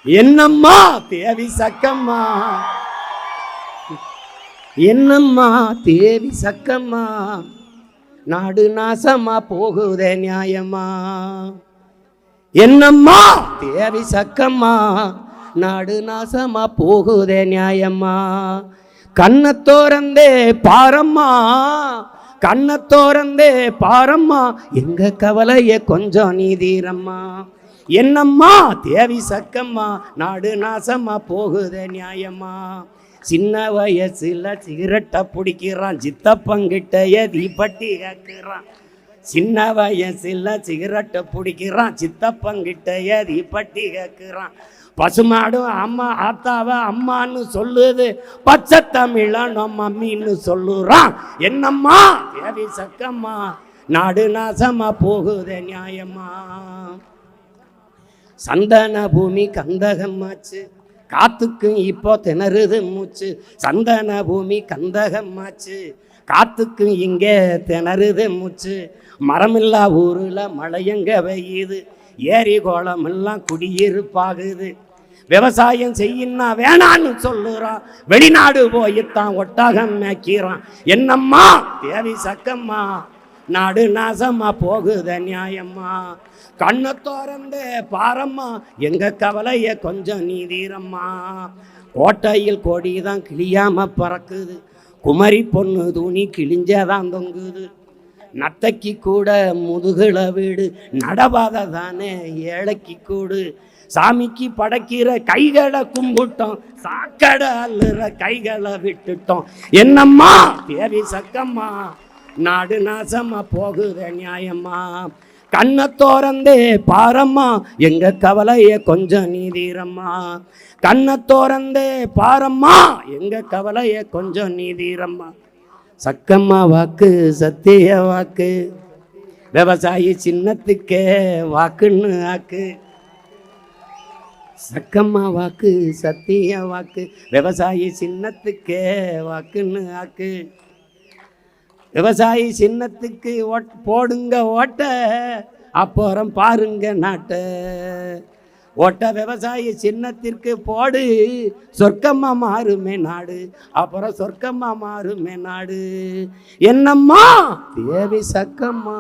என்னம்மா தேவி சக்கம்மா, என்னம்மா தேவி சக்கம்மா, நாடு நாசமா போகுதே நியாயமா. என்னம்மா தேவி சக்கம்மா, நாடு நாசமா போகுதே நியாயம்மா. கண்ணை தோறந்தே பாரம்மா, கண்ணை தோறந்தே பாரம்மா, எங்க கவலைய கொஞ்சம் நீதீரம்மா. என்னம்மா தேவி சக்கம்மா, நாடு நாசமா போகுதே நியாயம்மா. சின்ன வயசுல சிகரெட்டை பிடிக்கிறான், சித்தப்பங்கிட்ட தீப்பட்டி கேட்கிறான். சின்ன வயசுல சிகரெட்டை பிடிக்கிறான், சித்தப்பங்கிட்ட தீப்பட்டி கேட்கிறான். பசுமாடும் அம்மா ஆத்தாவ அம்மான்னு சொல்லுது, பச்சை தமிழனோ மம்மின்னு சொல்லுறான். என்னம்மா தேவி சக்கம்மா, நாடு நாசமா போகுதே நியாயமா. சந்தன பூமி கந்தகமாச்சு, காத்துக்கும் இப்போ திணறுது மூச்சு. சந்தன பூமி கந்தகமாச்சு, காத்துக்கும் இங்கே திணறுது மூச்சு. மரமில்லா ஊரில் மழையங்க பெய்யுது, ஏரி கோலம் எல்லாம் குடியிருப்பாகுது. விவசாயம் செய்யினா வேணான்னு சொல்லுறான், வெளிநாடு போய்த்தான் ஒட்டகம் மேய்க்கிறான். என்னம்மா தேவி சக்கம்மா, நாடு நாசமா போகுத நியாயம்மா. கண்ணை தோறந்தே பாரம்மா, எங்க கவலைய கொஞ்சம் நீதீரம்மா. கோட்டையில் கொடிதான் கிளியாம பறக்குது, குமரி பொண்ணு துணி கிழிஞ்சதான் தொங்குது. நத்தைக்கு கூட முதுகுல வீடு, நடபாத தானே ஏழைக்கு கூடு. சாமிக்கு படைக்கிற கைகளை கும்பிட்டோம், சாக்கடை அள்ளுற கைகளை விட்டுட்டோம். என்னம்மா தேவி சக்கம்மா, நாடு நாசமா போகுத நியாயம்மா. கண்ணை தோறந்தே பாரம்மா, எங்க கவலைய கொஞ்சம் நீதீரம்மா. கண்ணை தோறந்தே பாரம்மா, எங்க கவலைய கொஞ்சம் நீதீரம்மா. சக்கம்மா வாக்கு சத்திய வாக்கு, விவசாயி சின்னத்துக்கே வாக்குன்னு ஆக்கு. சக்கம்மா வாக்கு சத்திய வாக்கு, விவசாயி சின்னத்துக்கே வாக்குன்னு ஆக்கு. விவசாயி சின்னத்துக்கு போடுங்க ஓட்ட, அப்புறம் பாருங்க நாட்ட. ஓட்ட விவசாயி சின்னத்திற்கு போடு, சொர்க்கமா மாறுமே நாடு, அப்புறம் சொர்க்கமா மாறுமே நாடு. என்னம்மா தேவி சக்கம்மா.